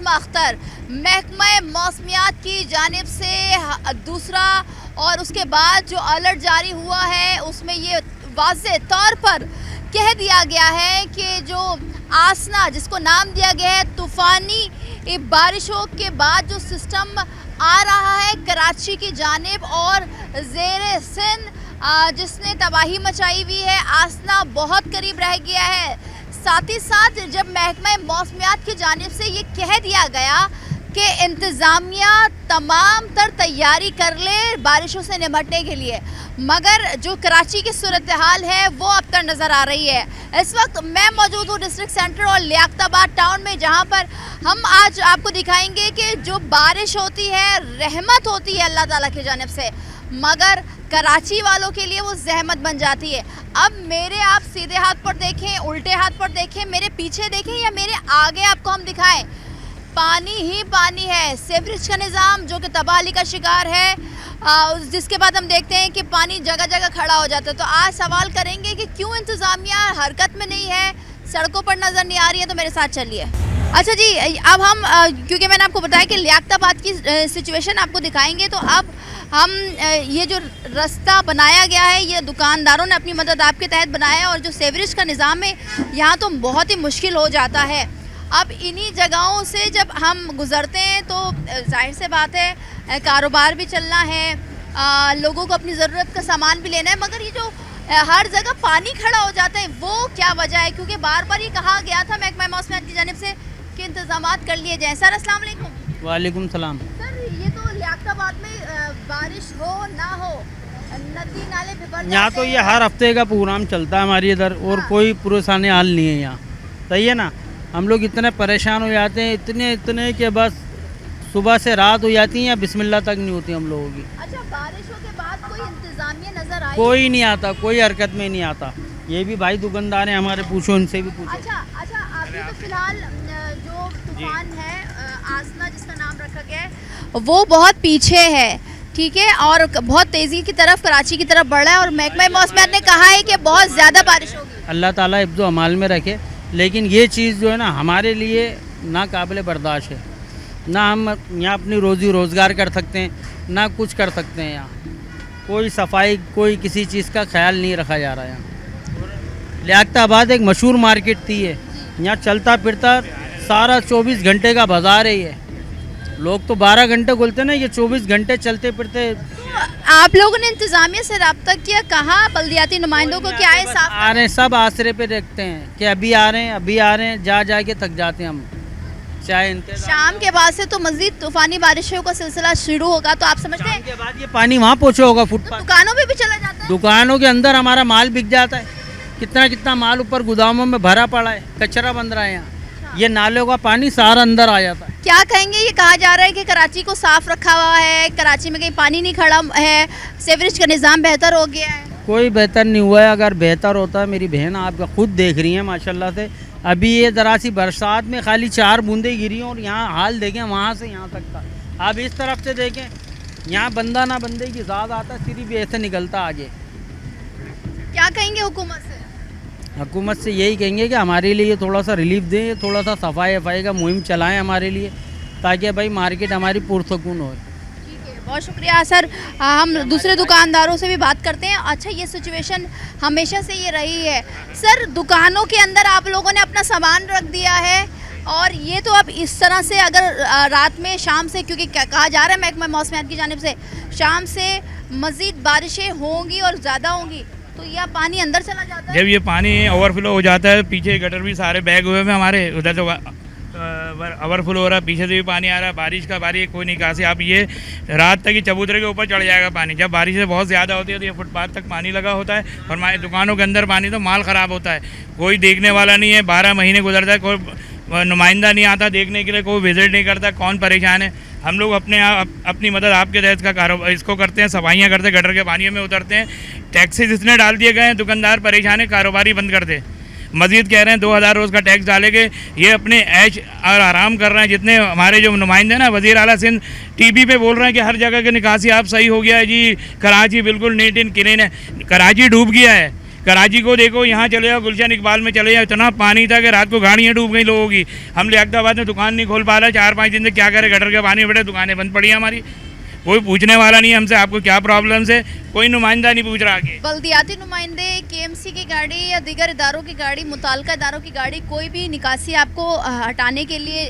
आसमा अख्तर, महकमा मौसमियात की जानिब से दूसरा और उसके बाद जो अलर्ट जारी हुआ है उसमें ये वाज़े तौर पर कह दिया गया है कि जो आसना जिसको नाम दिया गया है तूफ़ानी बारिशों के बाद जो सिस्टम आ रहा है कराची की जानिब और ज़ेरे सिंध जिसने तबाही मचाई हुई है, आसना बहुत करीब रह गया है। साथ ही साथ जब महकमा मौसमियात की जानिब से ये कह दिया गया कि इंतज़ामिया तमाम तर तैयारी कर ले बारिशों से निपटने के लिए, मगर जो कराची की सूरत हाल है वो अब तक नज़र आ रही है। इस वक्त मैं मौजूद हूँ डिस्ट्रिक्ट सेंटर और लियाकताबाद टाउन में, जहाँ पर हम आज आपको दिखाएंगे कि जो बारिश होती है रहमत होती है अल्लाह ताला की जानिब से, मगर कराची वालों के लिए वो जहमत बन जाती है। अब मेरे आप सीधे हाथ पर देखें, उल्टे हाथ पर देखें, मेरे पीछे देखें या मेरे आगे आपको हम दिखाएं, पानी ही पानी है। सीवरेज का निज़ाम जो कि तबाही का शिकार है, जिसके बाद हम देखते हैं कि पानी जगह जगह खड़ा हो जाता है। तो आज सवाल करेंगे कि क्यों इंतज़ामिया हरकत में नहीं है, सड़कों पर नज़र नहीं आ रही है। तो मेरे साथ चलिए। अच्छा जी, अब हम क्योंकि मैंने आपको बताया कि लियाकताबाद की सिचुएशन आपको दिखाएंगे, तो अब हम ये जो रास्ता बनाया गया है ये दुकानदारों ने अपनी मदद आपके तहत बनाया है, और जो सीवरेज का निज़ाम है यहाँ तो बहुत ही मुश्किल हो जाता है। अब इन्हीं जगहों से जब हम गुज़रते हैं तो जाहिर से बात है कारोबार भी चलना है, लोगों को अपनी ज़रूरत का सामान भी लेना है, मगर ये जो हर जगह पानी खड़ा हो जाता है वो क्या वजह है? क्योंकि बार बार ये कहा गया था महकमा मौसमियात की जानिब से कि इंतज़ामात कर लिए जाएँ। सर अस्सलाम वालेकुम। वालेकुम सलाम। सर ये तो लियाकताबाद में बारिश हो ना हो नदी नाले भर यहाँ तो ये हर हफ्ते का प्रोग्राम चलता है हमारी इधर, और कोई परेशानी हाल नहीं है यहाँ, सही है ना। हम लोग इतने परेशान हो जाते हैं, इतने कि बस सुबह से रात हो जाती है या बिस्मिल्लाह तक नहीं होती हम लोगों की। अच्छा, बारिशों के बाद कोई इंतजामिया नजर आई? कोई नहीं आता, कोई हरकत में नहीं आता। ये भी भाई दुकानदार हैं हमारे, पूछो इनसे भी पूछो। अच्छा, अभी तो फिलहाल जो तूफान है आसना जिसका नाम रखा गया है वो बहुत पीछे है, ठीक है, और बहुत तेज़ी की तरफ कराची की तरफ बढ़ रहा है, और महकमा मौसमियात ने कहा है कि बहुत ज़्यादा बारिश होगी। अल्लाह ताला हिफ्ज़ व अमाल में रखे, लेकिन ये चीज़ जो है ना हमारे लिए ना काबिल बर्दाश्त है। ना हम यहाँ अपनी रोज़ी रोज़गार कर सकते हैं, ना कुछ कर सकते हैं। यहाँ कोई सफाई, कोई किसी चीज़ का ख्याल नहीं रखा जा रहा है। यहाँ लियाकताबाद एक मशहूर मार्केट थी है, यहाँ चलता फिरता सारा 24 घंटे का बाज़ार है ये। लोग तो 12 घंटे बोलते ना, ये 24 घंटे चलते फिरते। आप लोगों ने इंतज़ामिया से रब्ता किया, कहा बल्दियाती नुमाइंदों को क्या है? साफ आ रहे हैं, सब आसरे पे देखते हैं कि अभी आ रहे हैं, अभी आ रहे हैं, जा के थक जाते हैं हम। चाहे शाम के बाद से तो मज़ीद तूफ़ानी बारिशों का सिलसिला शुरू होगा, तो आप समझते हैं के बाद ये पानी वहाँ पहुँचा होगा फुटपाथ, दुकानों में भी चला जाता है? दुकानों के अंदर हमारा माल बिक जाता है। कितना माल ऊपर गोदामों में भरा पड़ा है, कचरा बन रहा है यहाँ। ये नालों का पानी सारा अंदर आ जाता है। क्या कहेंगे? ये कहा जा रहा है कि कराची को साफ रखा हुआ है, कराची में कहीं पानी नहीं खड़ा है, सीवरेज का निज़ाम बेहतर हो गया है। कोई बेहतर नहीं हुआ है। अगर बेहतर होता है, मेरी बहन आप खुद देख रही हैं माशाल्लाह से, अभी ये ज़रा सी बरसात में खाली 4 बूंदें गिरी हैं, और यहाँ हाल देखें वहाँ से यहाँ तक का। आप इस तरफ से देखें, यहाँ बंदा ना बंदे की ज़ाद आता, सिर्फ ऐसे निकलता आगे। क्या कहेंगे हुकूमत से? हुकूमत से यही कहेंगे कि हमारे लिए थोड़ा सा रिलीफ दें, थोड़ा सा सफाई का मुहिम चलाएं हमारे लिए, ताकि भाई मार्केट हमारी पुरसकून हो। ठीक है, बहुत शुक्रिया सर। हम दूसरे दुकानदारों से भी बात करते हैं। अच्छा, ये सिचुएशन हमेशा से ये रही है सर, दुकानों के अंदर आप लोगों ने अपना सामान रख दिया है, और ये तो अब इस तरह से अगर रात में शाम से, क्योंकि कहा जा रहा है महकमा मौसमियात की जानिब से शाम से मज़ीद बारिशें होंगी और ज़्यादा होंगी, तो यह पानी अंदर चला जाता है। जब ये पानी ओवरफ्लो हो जाता है, पीछे गटर भी सारे बैग हुए हैं हमारे, उधर तो ओवरफ्लो हो रहा है, पीछे से भी पानी आ रहा है। बारिश का बारी कोई निकासी, आप ये रात तक ही चबूतरे के ऊपर चढ़ जाएगा पानी। जब बारिश बहुत ज़्यादा होती है तो ये फुटपाथ तक पानी लगा होता है, और हमारी दुकानों के अंदर पानी, तो माल ख़राब होता है। कोई देखने वाला नहीं है, 12 महीने गुजरता है, कोई नुमाइंदा नहीं आता देखने के लिए, कोई विजिट नहीं करता। कौन परेशान है? हम लोग अपनी मदद आपके तहत का कारोबार इसको करते हैं, सफाइयाँ करते हैं, गटर के पानियों में उतरते हैं। टैक्सेस इतने डाल दिए गए हैं, दुकानदार परेशान है, कारोबारी बंद कर दे। मज़ीद कह रहे हैं 2000 रोज़ का टैक्स डालेंगे। ये अपने ऐश और आराम कर रहे हैं। जितने हमारे जो नुमाइंदे ना, वज़ीर आला सिंध टीवी पे बोल रहे हैं कि हर जगह की निकासी आप सही हो गया है जी, कराची बिल्कुल नीट एंड क्लीन है। कराची डूब गया है, कराची को देखो, यहाँ चले जाओ, गुलशन इकबाल में चले जाओ, इतना पानी था कि रात को गाड़ियाँ डूब गई लोगों की। हम लियाकताबाद में दुकान नहीं खोल पा रहे 4-5 दिन से, क्या करें, गटर के पानी बैठे, दुकानें बंद पड़ी हैं हमारी। कोई पूछने वाला नहीं है हमसे आपको क्या प्रॉब्लम्स है, कोई नुमाइंदा नहीं पूछ रहा आगे। बल्दियाती नुमाइंदे, केएमसी की गाड़ी या दीगर इदारों की गाड़ी, मुताल्लिका इदारों की गाड़ी, कोई भी निकासी आपको हटाने के लिए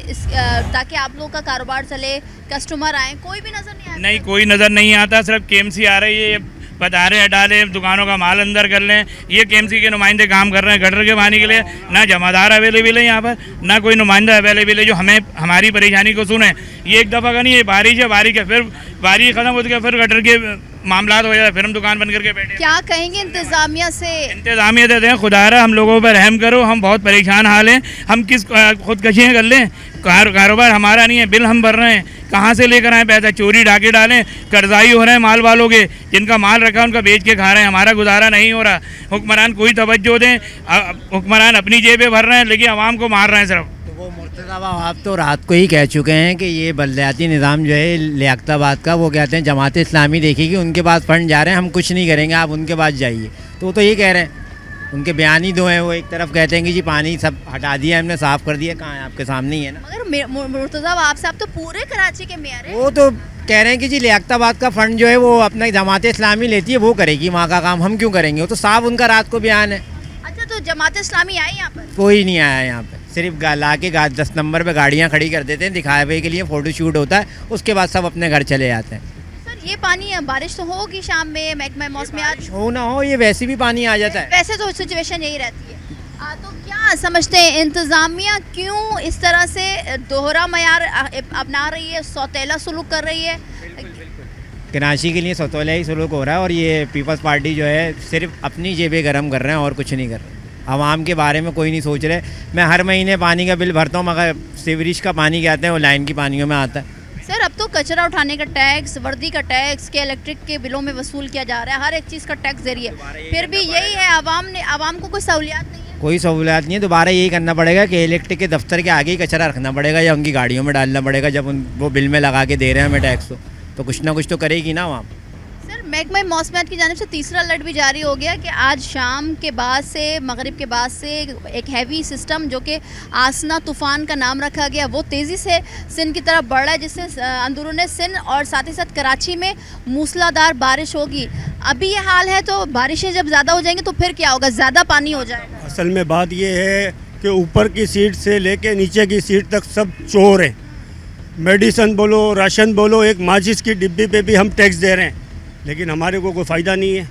ताकि आप लोगों का कारोबार चले, कस्टमर आए, कोई भी नज़र नहीं आता? नहीं, कोई नज़र नहीं आता, सिर्फ केएमसी आ रही है, बता रहे हटा लें, दुकानों का माल अंदर कर लें। ये केएमसी के नुमाइंदे काम कर रहे हैं गटर के पानी के लिए। ना जमादार अवेलेबल है यहाँ पर, ना कोई नुमाइंदा अवेलेबल है जो हमें हमारी परेशानी को सुने। ये एक दफ़ा का नहीं, ये बारिश है, बारिश है, फिर बारिश ख़त्म होती है, फिर गटर के मामला हो जाता है, फिर हम दुकान बंद करके बैठे। क्या कहेंगे इंतज़ामिया से? इंतज़ामिया देते हैं, खुदारा हम लोगों पर रहम करो, हम बहुत परेशान हाल हैं। हम किस खुदकशियाँ कर लें? कारोबार हमारा नहीं है, बिल हम भर रहे हैं, कहाँ से लेकर आए पैसा? चोरी डाके डालें, कर्जाई हो रहे हैं माल वालों के, जिनका माल रखा उनका बेच के खा रहे हैं, हमारा गुजारा नहीं हो रहा। हुक्मरान कोई तवज्जो दें, हुक्मरान अपनी जेबें भर रहे हैं लेकिन आवाम को मार रहे हैं सिर्फ। तो वो मुर्तज़ा साहब आप तो रात को ही कह चुके हैं कि ये बल्दियाती निज़ाम जो है लियाकताबाद का, वो कहते हैं जमात इस्लामी देखेगी, उनके पास फंड जा रहे हैं, हम कुछ नहीं करेंगे, आप उनके पास जाइए। तो वो तो ये कह रहे हैं, उनके बयान ही दो हैं। वो एक तरफ कहते हैं कि जी पानी सब हटा दिया हमने, साफ़ कर दिया, कहाँ है? आपके सामने ही है ना। मगर मुर्तज़ा आप तो पूरे कराची के मेयर हैं। वो तो कह रहे हैं कि जी लियाकताबाद का फ़ंड जो है वो अपना जमात इस्लामी लेती है, वो करेगी वहाँ का काम, हम क्यों करेंगे? वो तो साफ उनका रात को बयान है। अच्छा, तो जमात इस्लामी आई यहाँ पर? कोई नहीं आया यहाँ पे, सिर्फ ला के 10 नंबर पे गाड़ियाँ खड़ी कर देते हैं, दिखावे के लिए फ़ोटो शूट होता है, उसके बाद सब अपने घर चले जाते हैं। सर, ये पानी बारिश तो होगी शाम में, महकमा मौसमियात हो ना हो, ये वैसे भी पानी आ जाता है। वैसे तो सिचुएशन यही रहती है। तो क्या समझते हैं इंतज़ामिया क्यों इस तरह से दोहरा मयार अपना रही है, सौतेला सलूक कर रही है? कराची के लिए सौतेला ही सलूक हो रहा है, और ये पीपल्स पार्टी जो है सिर्फ अपनी जेबें गर्म कर रहे हैं और कुछ नहीं कर रहे। आवाम के बारे में कोई नहीं सोच रहे। मैं हर महीने पानी का बिल भरता हूँ, मगर सीवरेज का पानी कहते हैं वो लाइन की पानियों में आता है। सर, अब तो कचरा उठाने का टैक्स, वर्दी का टैक्स, के इलेक्ट्रिक के बिलों में वसूल किया जा रहा है, हर एक चीज़ का टैक्स जरिए, फिर भी यही है, आवाम को कोई सहूलियात नहीं है। कोई सहूलियात नहीं है। दोबारा यही करना पड़ेगा कि इलेक्ट्रिक के दफ्तर के आगे ही कचरा रखना पड़ेगा, या उनकी गाड़ियों में डालना पड़ेगा। जब वो बिल में लगा के दे रहे हैं हमें टैक्स, तो कुछ ना कुछ तो करेगी ना वहाँ। सर, महकमा मौसमियात की जानिब से तीसरा अलर्ट भी जारी हो गया कि आज शाम के बाद से, मगरिब के बाद से एक हैवी सिस्टम जो कि आसना तूफ़ान का नाम रखा गया, वो तेज़ी से सिंध की तरफ बढ़ रहा है, जिससे अंदरूनी सिंध और साथ ही साथ कराची में मूसलाधार बारिश होगी। अभी ये हाल है, तो बारिशें जब ज़्यादा हो जाएंगी तो फिर क्या होगा? ज़्यादा पानी हो जाएगा। असल में बात ये है कि ऊपर की सीट से लेके नीचे की सीट तक सब चोर हैं। मेडिसन बोलो, राशन बोलो, एक माचिस की डिब्बी पे भी हम टैक्स दे रहे हैं, लेकिन हमारे को कोई फ़ायदा नहीं है।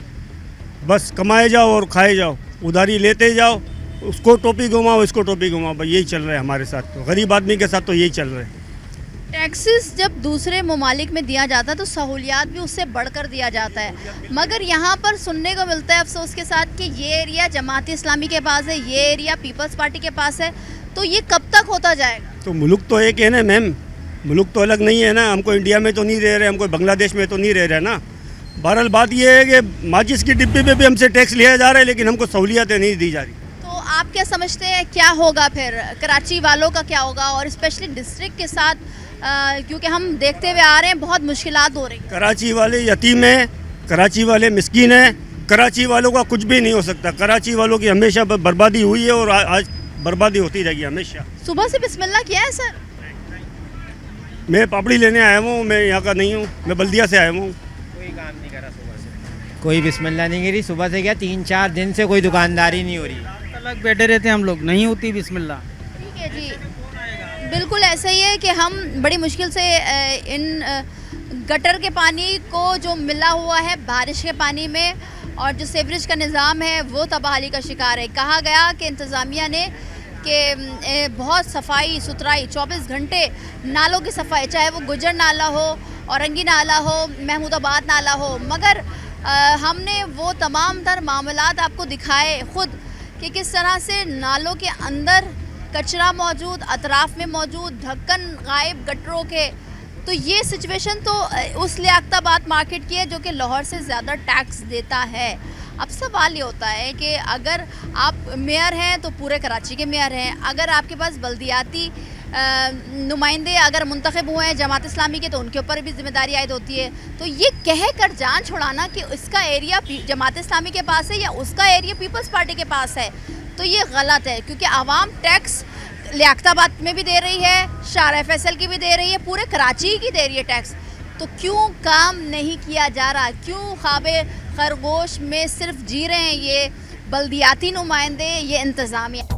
बस कमाए जाओ और खाए जाओ, उधारी लेते जाओ, उसको टोपी घुमाओ, इसको टोपी घुमाओ, भाई यही चल रहा है हमारे साथ। तो गरीब आदमी के साथ तो यही चल रहा है। टैक्सेस जब दूसरे ममालिक में दिया जाता है तो सहूलियात भी उससे बढ़कर दिया जाता है, मगर यहाँ पर सुनने को मिलता है अफसोस के साथ कि ये एरिया जमात इस्लामी के पास है, ये एरिया पीपल्स पार्टी के पास है। तो ये कब तक होता जाएगा? तो मुल्क तो एक है ना मैम, मुल्क तो अलग नहीं है ना। हमको इंडिया में तो नहीं रह रहे, हमको बांग्लादेश में तो नहीं रह रहे ना। बहरहाल बात ये है कि माचिस की डिब्बी पे भी हमसे टैक्स लिया जा रहा है, लेकिन हमको सहूलियतें नहीं दी जा रही। तो आप क्या समझते हैं क्या होगा फिर? कराची वालों का क्या होगा, और स्पेशली डिस्ट्रिक्ट के साथ, क्योंकि हम देखते हुए आ रहे हैं बहुत मुश्किलात हो रही हैं। कराची वाले यतीम हैं, कराची वाले मिस्कीन हैं, कराची वालों का कुछ भी नहीं हो सकता। कराची वालों की हमेशा बर्बादी हुई है और आज बर्बादी होती रहेगी हमेशा। सुबह से बिस्मिल्लाह किया है सर? मैं पापड़ी लेने आया हूँ, मैं यहाँ का नहीं हूँ, मैं बल्दिया से आया हूँ। कोई काम नहीं करा सुबह से, कोई बिस्मिल्लाह नहीं करी सुबह से। क्या 3-4 दिन से कोई दुकानदारी नहीं हो रही। अलग बैठे रहते हैं हम लोग, नहीं होती बिस्मिल्लाह। ठीक है जी, बिल्कुल ऐसा ही है कि हम बड़ी मुश्किल से इन गटर के पानी को जो मिला हुआ है बारिश के पानी में, और जो सीवरेज का निज़ाम है वो तबाही का शिकार है। कहा गया कि इंतज़ामिया ने कि बहुत सफाई सुथराई 24 घंटे नालों की सफाई, चाहे वो गुजर नाला हो, औरंगी नाला हो, महमूदाबाद नाला हो, मगर हमने वो तमाम तर मामलात आपको दिखाए खुद कि किस तरह से नालों के अंदर कचरा मौजूद, अतराफ़ में मौजूद, ढक्कन गायब गटरों के। तो ये सिचुएशन तो उस लियाकताबाद मार्केट की है जो कि लाहौर से ज़्यादा टैक्स देता है। अब सवाल ये होता है कि अगर आप मेयर हैं तो पूरे कराची के मेयर हैं, अगर आपके पास बल्दियाती नुमाइंदे अगर मुंतखब हुए हैं जमात इस्लामी के तो उनके ऊपर भी जिम्मेदारी आयद होती है। तो ये कह कर जान छुड़ाना कि इसका एरिया जमात इस्लामी के पास है या उसका एरिया पीपल्स पार्टी के पास है, तो ये गलत है। क्योंकि आवाम टैक्स लियाकताबाद में भी दे रही है, शारा फैसल की भी दे रही है, पूरे कराची की दे रही है टैक्स। तो क्यों काम नहीं किया जा रहा? क्यों ख्वाबे खरगोश में सिर्फ जी रहे हैं ये बल्दियाती नुमाइंदे, ये इंतज़ामिया?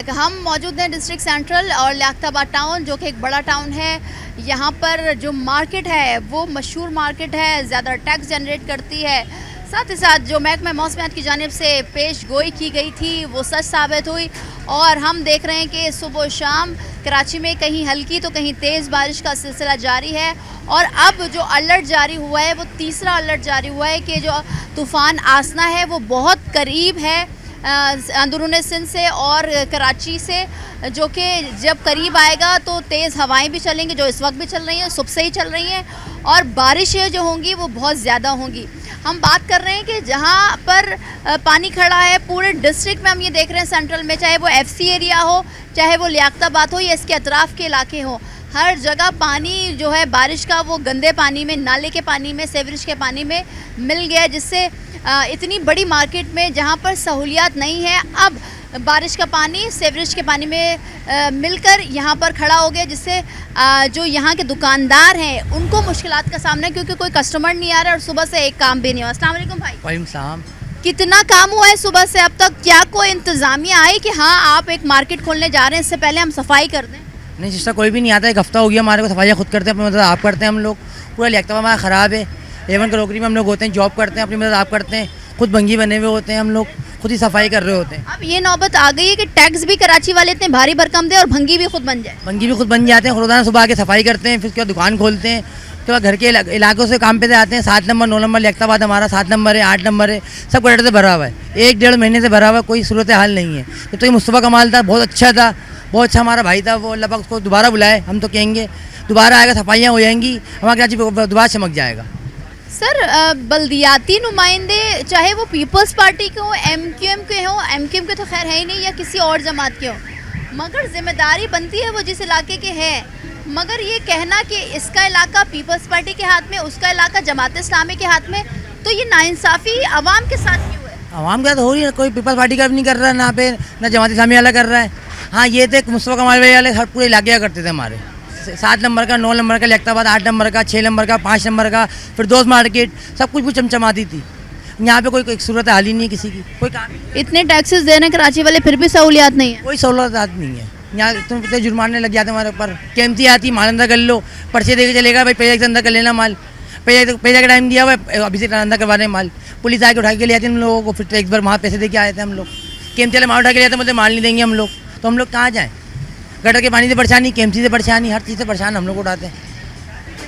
हम मौजूद हैं डिस्ट्रिक्ट सेंट्रल और लियाकताबाद टाउन, जो कि एक बड़ा टाउन है। यहाँ पर जो मार्केट है वो मशहूर मार्केट है, ज़्यादा टैक्स जनरेट करती है। साथ ही साथ जो महकमा मौसमियात की जानिब से पेश गोई की गई थी वो सच साबित हुई। और हम देख रहे हैं कि सुबह शाम कराची में कहीं हल्की तो कहीं तेज़ बारिश का सिलसिला जारी है। और अब जो अलर्ट जारी हुआ है वो तीसरा अलर्ट जारी हुआ है कि जो तूफ़ान आसना है वो बहुत करीब है अंदरूनी सिंध से और कराची से, जो कि जब करीब आएगा तो तेज़ हवाएं भी चलेंगी, जो इस वक्त भी चल रही हैं, सुबह से ही चल रही हैं, और बारिशें जो होंगी वो बहुत ज़्यादा होंगी। हम बात कर रहे हैं कि जहाँ पर पानी खड़ा है पूरे डिस्ट्रिक्ट में, हम ये देख रहे हैं सेंट्रल में, चाहे वो FC एरिया हो, चाहे वो लियाकताबाद हो या इसके अतराफ़ के इलाके हों, हर जगह पानी जो है बारिश का वो गंदे पानी में, नाले के पानी में, सीवरेज के पानी में मिल गया, जिससे इतनी बड़ी मार्केट में जहाँ पर सहूलियात नहीं है, अब बारिश का पानी सीवरेज के पानी में मिलकर यहाँ पर खड़ा हो गया, जिससे जो यहाँ के दुकानदार हैं उनको मुश्किलात का सामना है, क्योंकि कोई कस्टमर नहीं आ रहा और सुबह से एक काम भी नहीं हुआ। अस्सलाम वालेकुम भाई। वालेकुम सलाम। कितना काम हुआ है सुबह से अब तक? क्या कोई इंतज़ामिया आई कि हाँ आप एक मार्केट खोलने जा रहे हैं, इससे पहले हम सफाई कर दें? नहीं सिस्टर, कोई भी नहीं आता। एक हफ्ता हो गया हमारे को, सफाइयाँ खुद करते हैं, अपनी मदद आप करते हैं हम लोग। पूरा लियाकताबाद हमारा ख़राब है। एवन क्रोकरी में हम लोग होते हैं, जॉब करते हैं, अपनी मदद आप करते हैं, खुद भंगी बने हुए होते हैं हम लोग, खुद ही सफाई कर रहे होते हैं। अब ये नौबत आ गई है कि टैक्स भी कराची वाले इतने भारी भरकम दे और भंगी भी खुद बन जाए। भंगी भी खुद बन जाते हैं। रोज़ाना सुबह आके सफाई करते हैं, फिर उसके बाद दुकान खोलते हैं, उसके बाद घर के इलाकों से काम पे आते हैं। 7 नंबर 9 नंबर लियाकताबाद हमारा 7 नंबर है, 8 नंबर है, सब गटर से भरा हुआ है। 1-1.5 महीने से भरा हुआ है, कोई सूरत हाल नहीं है। जब तो ये मुस्तफ़ा कमाल था, बहुत अच्छा था, बहुत अच्छा हमारा भाई था, वो अल्लाह पाक उसको दोबारा बुलाए। हम तो कहेंगे दोबारा आएगा, सफाइयाँ हो जाएंगी, हमारा कराची दोबारा चमक जाएगा। सर बल्दियाती नुमाइंदे चाहे वो पीपल्स पार्टी के हो, MQM के हो, MQM के तो खैर है ही नहीं, या किसी और जमात के हो, मगर जिम्मेदारी बनती है वो जिस इलाके के है। मगर ये कहना कि इसका इलाका पीपल्स पार्टी के हाथ में, उसका इलाका जमात इस्लामी के हाथ में, तो ये नाइंसाफ़ी आवाम के साथ क्यों है? आवाम के साथ हो रही है, कोई पीपल्स पार्टी का भी नहीं कर रहा है ना पे, ना जमात इस्लामी वाला कर रहा है। हाँ ये थे मुस्तफ़ा कमाल वाले हर पूरे इलाके का करते थे हमारे। 7 नंबर का, 9 नंबर का लियाकताबाद, 8 नंबर का, 6 नंबर का, 5 नंबर का, फिर दोस्त मार्केट, सब कुछ चमचमाती थी। यहाँ पे कोई सूरत हाल ही नहीं है किसी की, कोई काम। इतने टैक्सेस दे रहे हैं कराची वाले, फिर भी सहूलियात नहीं है। कोई सहूलियात नहीं है यहाँ। तुम कितने जुर्माने लग जाते हमारे ऊपर। केमती आती, माल अंदर कर लो, पर्चे दे के चलेगा भाई, पैसा के अंदर कर लेना माल, पैसा का टाइम दिया हुआ है, अभी से अंदर करवा रहे हैं माल। पुलिस आके उठा के ले आती है हम लोगों को, फिर टैक्स बार वहाँ पैसे दे के आए थे हम लोग। केमती वाले माल उठा के ले आते, मतलब माल नहीं देंगे हम लोग, तो हम लोग कहाँ जाएँ? गटर के पानी से परेशानी, केमसी से परेशानी, हर चीज़ से परेशान हम लोग उठाते हैं।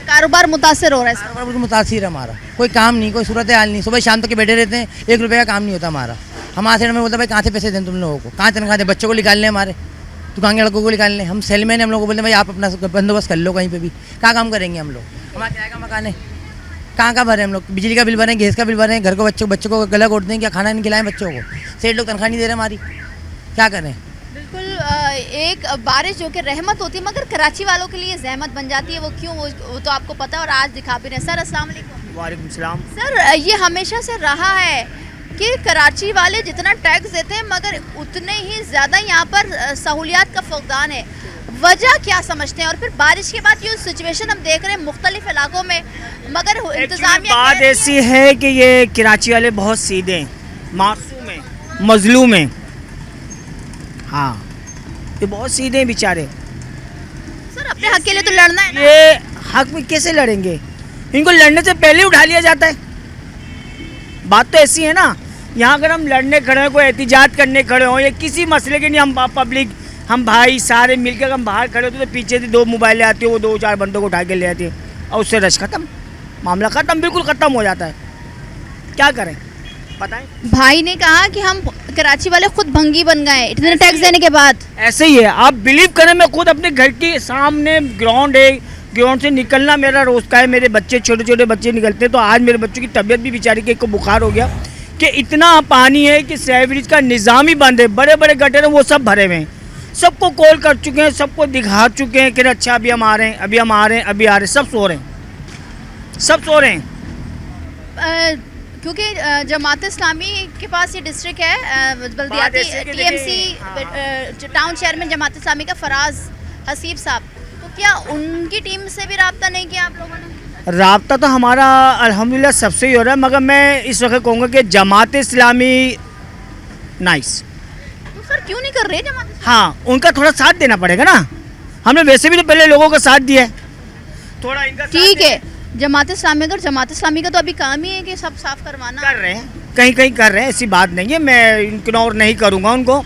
कारोबार मुतासर हो रहा है, कारोबार मुतासिर है हमारा, कोई काम नहीं, कोई सूरत हाल नहीं। सुबह शाम तक के बैठे रहते हैं, 1 रुपये का काम नहीं होता हमारा। हम आते हैं, हमें बोलते भाई कहाँ से पैसे दें तुम लोगों को, कहाँ तनख्वाह दें, बच्चों को निकाल लें, हमारे दुकान के लड़कों को निकाल लें। हम सेलमैन, हम लोग को बोलते हैं भाई आप अपना बंदोबस्त कर लो कहीं पे भी, कहाँ काम करेंगे हम लोग? हमारा किराए का मकान है, कहाँ भरें हम लोग? बिजली का बिल भरें, गैस का बिल भरें, घर को बच्चों को गला घोट दें, क्या खाना नहीं खिलाएं बच्चों को? सेठ लोग तनख्वाह नहीं दे रहे हमारी, क्या करें? बिल्कुल एक बारिश जो कि रहमत होती है, मगर कराची वालों के लिए जहमत बन जाती है। वो क्यों, वो तो आपको पता है और आज दिखा भी रहे हैं। सर अस्सलाम वालेकुम। वालेकुम सलाम। सर ये हमेशा से रहा है कि कराची वाले जितना टैक्स देते हैं मगर उतने ही ज़्यादा यहाँ पर सहूलियात का फुकदान है। वजह क्या समझते हैं? और फिर बारिश के बाद ये सिचुएशन हम देख रहे हैं मुख्तलिफ इलाकों में, मगर इंतजामिया बात ऐसी है कि ये कराची वाले बहुत सीधे हैं, मासूम हैं, मजलूम हैं। हाँ ये बहुत सीधे हैं बेचारे। सर अपने हक के लिए तो लड़ना है ना। ये हक में कैसे लड़ेंगे? इनको लड़ने से पहले उठा लिया जाता है। बात तो ऐसी है ना, यहाँ अगर हम लड़ने खड़े हों, कोई एहतिजाज करने खड़े हों या किसी मसले के नहीं, हम पब्लिक, हम भाई सारे मिलकर हम बाहर खड़े होते तो पीछे से 2 मोबाइलें आती है, वो 2-4 बंदों को उठा के ले आती है और उससे रश ख़त्म, मामला ख़त्म, बिल्कुल ख़त्म हो जाता है। क्या करें बताएं? भाई ने कहा कि हम कराची वाले खुद भंगी बन गए इतने टैक्स देने के बाद। ऐसे ही है, आप बिलीव करें, मैं खुद अपने घर के सामने ग्राउंड है, ग्राउंड से निकलना मेरा रोज़ का है। मेरे बच्चे छोटे छोटे बच्चे निकलते हैं, तो आज मेरे बच्चों की तबीयत भी बेचारी के एक को बुखार हो गया कि इतना पानी है कि सीवरेज का निज़ाम ही बंद है। बड़े बड़े गटर हैं वो सब भरे हुए हैं। सबको कॉल कर चुके हैं, सबको दिखा चुके हैं कि अच्छा अभी हम आ रहे हैं, अभी हम आ रहे हैं, अभी आ रहे हैं। सब सो रहे हैं, सब सो रहे हैं। क्योंकि जमात इस्लामी के पास ये डिस्ट्रिक्ट है, बल्दियाती TMC town chairman Jamaat Islami का फराज हसीब साहब, तो क्या उनकी टीम से भी रब्ता नहीं किया आप लोगों ने? राब्ता तो हमारा अल्हम्दुलिल्लाह सबसे ही हो रहा है, मगर मैं इस वक्त कहूँगा कि जमात इस्लामी नाइस। तो सर क्यों नहीं कर रहे जमात? हाँ, उनका थोड़ा साथ देना पड़ेगा ना। हमने वैसे भी तो पहले लोगों का साथ दिया है, थोड़ा इनका ठीक है। जमात इस्लामी, अगर जमात इस्लामी का तो अभी काम ही है कि सब साफ करवाना। कर रहे हैं, कहीं कहीं कर रहे हैं, ऐसी बात नहीं है। मैं इग्नोर नहीं करूँगा उनको,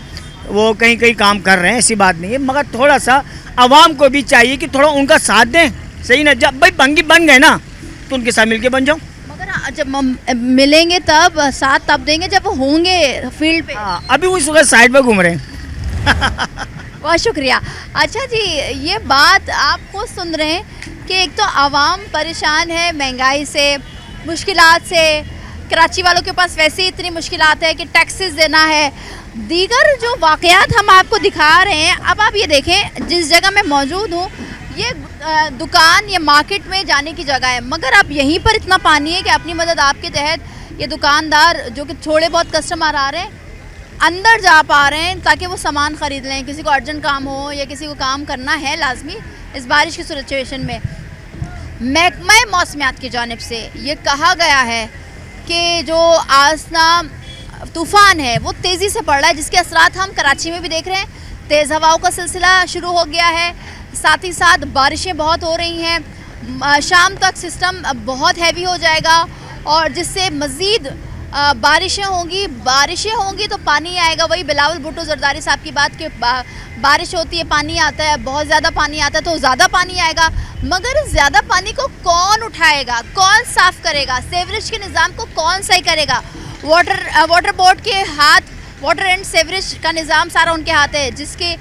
वो कहीं कहीं काम कर रहे हैं, ऐसी बात नहीं है। मगर थोड़ा सा आवाम को भी चाहिए कि थोड़ा उनका साथ दें, सही ना। जब भाई बंगी बन गए ना तो उनके साथ मिलके बन जाओ। मगर जब मिलेंगे तब साथ तब देंगे जब वो होंगे फील्ड पे। हाँ, अभी उस वक्त साइड पर घूम रहे हैं। बहुत शुक्रिया। अच्छा जी, ये बात आपको सुन रहे हैं कि एक तो आवाम परेशान है महंगाई से, मुश्किलात से। कराची वालों के पास वैसे ही इतनी मुश्किलात है कि टैक्सेस देना है, दीगर जो वाक़यात हम आपको दिखा रहे हैं। अब आप ये देखें, जिस जगह मैं मौजूद हूँ ये दुकान या मार्केट में जाने की जगह है, मगर अब यहीं पर इतना पानी है कि अपनी मदद आपके तहत ये दुकानदार जो कि थोड़े बहुत कस्टमर आ रहे हैं अंदर जा पा रहे हैं ताकि वो सामान ख़रीद लें। किसी को अर्जेंट काम हो या किसी को काम करना है लाजमी इस बारिश की सिचुएशन में। महकमा मौसमियात की जानिब से ये कहा गया है कि जो आसना तूफ़ान है वो तेज़ी से बढ़ रहा है, जिसके असरात हम कराची में भी देख रहे हैं। तेज़ हवाओं का सिलसिला शुरू हो गया है, साथ ही साथ बारिशें बहुत हो रही हैं। शाम तक सिस्टम बहुत हैवी हो जाएगा और जिससे मज़ीद बारिशें होंगी तो पानी आएगा। वही बिलावल भुट्टो जरदारी साहब की बात कि बारिश होती है पानी आता है, बहुत ज़्यादा पानी आता है तो ज़्यादा पानी आएगा, मगर इस ज़्यादा पानी को कौन उठाएगा, कौन साफ़ करेगा, सीवरेज के निज़ाम को कौन सही करेगा? वाटर बोर्ड के हाथ, वाटर एंड सीवरेज का निज़ाम सारा उनके हाथ है, जिसके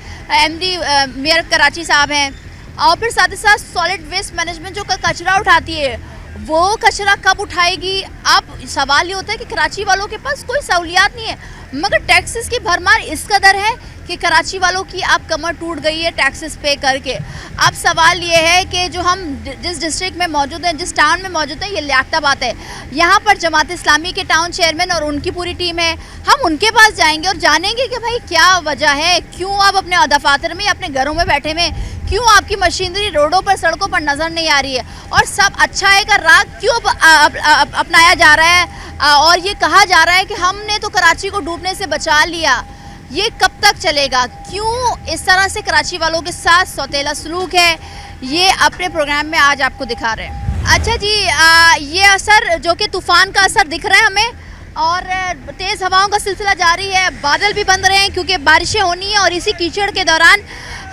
MD मेयर कराची साहब हैं। और फिर साथ ही साथ सॉलिड वेस्ट मैनेजमेंट जो कचरा उठाती है वो कचरा कब उठाएगी? अब सवाल ये होता है कि कराची वालों के पास कोई सहूलियात नहीं है, मगर टैक्सेस की भरमार इस कदर है कि कराची वालों की अब कमर टूट गई है टैक्सेस पे करके। अब सवाल ये है कि जो हम जिस डिस्ट्रिक्ट में मौजूद हैं, जिस टाउन में मौजूद हैं, ये लियाकताबाद है, यहाँ पर जमात इस्लामी के टाउन चेयरमैन और उनकी पूरी टीम है। हम उनके पास जाएंगे और जानेंगे कि भाई क्या वजह है, क्यों आप अपने दफातर में, अपने घरों में बैठे हुए, क्यों आपकी मशीनरी रोडों पर, सड़कों पर नज़र नहीं आ रही है, और सब अच्छा है का राग क्यों अपनाया जा रहा है और ये कहा जा रहा है कि हमने तो कराची को डूबने से बचा लिया। ये कब तक चलेगा? क्यों इस तरह से कराची वालों के साथ सौतेला सलूक है, ये अपने प्रोग्राम में आज आपको दिखा रहे हैं। अच्छा जी, ये असर जो कि तूफ़ान का असर दिख रहा है हमें, और तेज़ हवाओं का सिलसिला जारी है, बादल भी बन रहे हैं क्योंकि बारिशें होनी है। और इसी कीचड़ के दौरान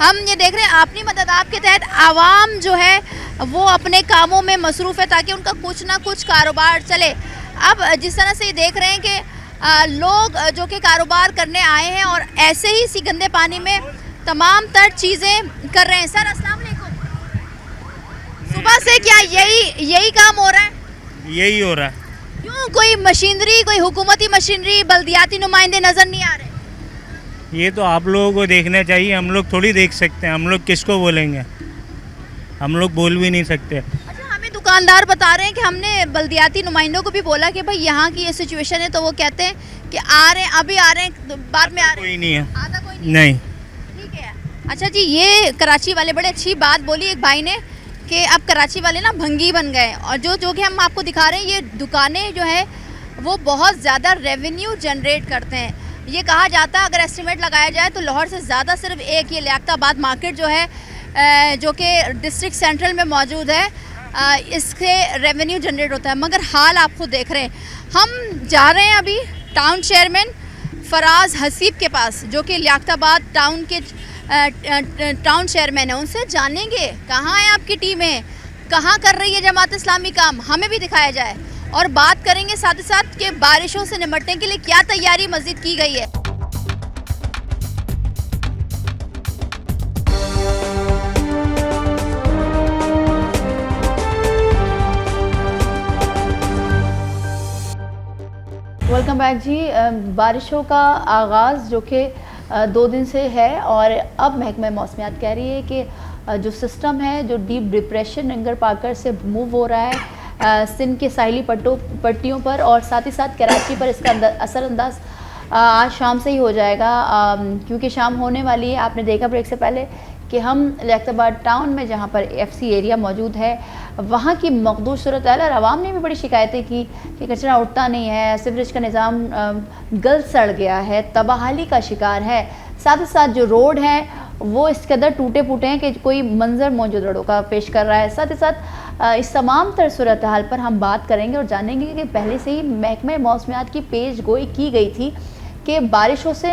हम ये देख रहे हैं अपनी मदद आपके तहत आवाम जो है वो अपने कामों में मसरूफ़ है ताकि उनका कुछ ना कुछ कारोबार चले। अब जिस तरह से ये देख रहे हैं कि लोग जो कि कारोबार करने आए हैं और ऐसे ही इसी गंदे पानी में तमाम तर चीज़ें कर रहे हैं। सर अस्सलाम वालेकुम, सुबह से क्या यही काम हो रहा है? यही हो रहा है। क्यों कोई मशीनरी, कोई हुकूमती मशीनरी, बल्दियाती नुमाइंदे नज़र नहीं आ रहे? ये तो आप लोगों को देखना चाहिए, हम लोग थोड़ी देख सकते हैं। हम लोग किसको बोलेंगे? हम लोग बोल भी नहीं सकते। अच्छा, हमें दुकानदार बता रहे हैं कि हमने बल्दियाती नुमाइंदों को भी बोला कि भाई यहाँ की ये सिचुएशन है, तो वो कहते हैं कि आ रहे हैं, अभी आ रहे हैं, बाद में आ रहे हैं। कोई नहीं है, आधा कोई नहीं। ठीक है। अच्छा जी, ये कराची वाले बड़े अच्छी बात बोली एक भाई ने कि अब कराची वाले ना भंगी बन गए, और जो कि हम आपको दिखा रहे हैं ये दुकानें जो है वो बहुत ज़्यादा रेवेन्यू जनरेट करते हैं। ये कहा जाता है, अगर एस्टिमेट लगाया जाए तो लाहौर से ज़्यादा सिर्फ एक ये लियाकताबाद मार्केट जो है जो कि डिस्ट्रिक्ट सेंट्रल में मौजूद है, इससे रेवेन्यू जनरेट होता है। मगर हाल आप खुद देख रहे हैं। हम जा रहे हैं अभी टाउन चेयरमैन फराज हसीब के पास, जो कि लियाकताबाद टाउन के टाउन चेयरमैन है। उनसे जानेंगे कहाँ है आपकी टीमें, कहाँ कर रही है जमात इस्लामी काम, हमें भी दिखाया जाए, और बात करेंगे साथ ही साथ कि बारिशों से निपटने के लिए क्या तैयारी मज़ीद की गई है। वेलकम बैक जी। बारिशों का आगाज़ जो कि 2 दिन से है और अब महकमा मौसमियात कह रही है कि जो सिस्टम है जो डीप डिप्रेशन नंगर पाकर से मूव हो रहा है सिंध के साहिली पट्टियों पर और साथ ही साथ कराची पर इसका असरअंदाज आज शाम से ही हो जाएगा, क्योंकि शाम होने वाली है। आपने देखा ब्रेक से पहले कि हम लियाकताबाद टाउन में जहाँ पर FC एरिया मौजूद है वहाँ की मखदूश सूरत हाल और आवाम ने भी बड़ी शिकायतें की कि कचरा उठता नहीं है, सीवरेज का निज़ाम गल सड़ गया है, तबाहाली का शिकार है। साथ ही साथ जो रोड है वो इस कदर टूटे फूटे हैं कि कोई मंजर मौजूद रोडों का पेश कर रहा है। साथ ही साथ इस तमाम तर सूरत हाल पर हम बात करेंगे और जानेंगे कि पहले से ही महकमा मौसमियात की पेश गोई की गई थी कि बारिशों से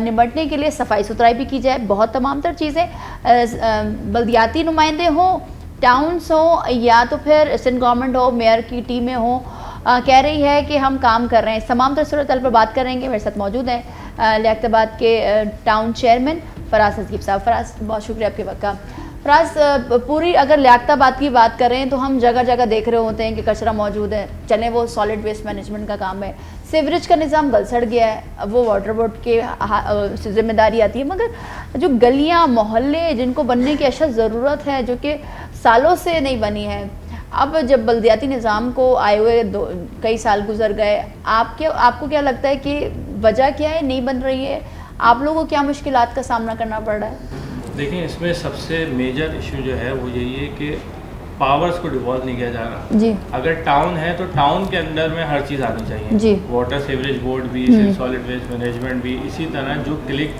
निपटने के लिए सफाई सुथराई भी की जाए। बहुत तमाम तर चीज़ें, बल्दियाती नुमाइंदे हों, टाउन्स हो या तो फिर सिंध गवर्नमेंट हो, मेयर की टीमें हों, कह रही है कि हम काम कर रहे हैं। तमाम तर सूरत हाल पर बात करेंगे। मेरे साथ मौजूद हैं लियाकताबाद के टाउन चेयरमैन फराज हकीब साहब। फराज, बहुत शुक्रिया आपके वक्त का। फराज, पूरी अगर लियाकताबाद की बात करें तो हम जगह जगह देख रहे होते हैं कि कचरा मौजूद है, चले वो सॉलिड वेस्ट मैनेजमेंट का काम है, सीवरेज का निज़ाम गल सड़ गया है, अब वो वाटर बोर्ड के जिम्मेदारी आती है, मगर जो गलियां मोहल्ले जिनको बनने की अशद ज़रूरत है जो कि सालों से नहीं बनी है, अब जब बल्दियाती निज़ाम को आए हुए कई साल गुजर गए, आपको क्या लगता है कि वजह क्या है नहीं बन रही है? आप लोगों को क्या मुश्किलात का सामना करना पड़ रहा है? देखिए, इसमें सबसे मेजर इशू जो है वो यही है कि पावर्स को डिवॉल्व नहीं किया जा रहा जी। अगर टाउन है तो टाउन के अंदर में हर चीज़ आनी चाहिए जी। वाटर सीवरेज बोर्ड भी, सॉलिड वेस्ट मैनेजमेंट भी, इसी तरह जो क्लिक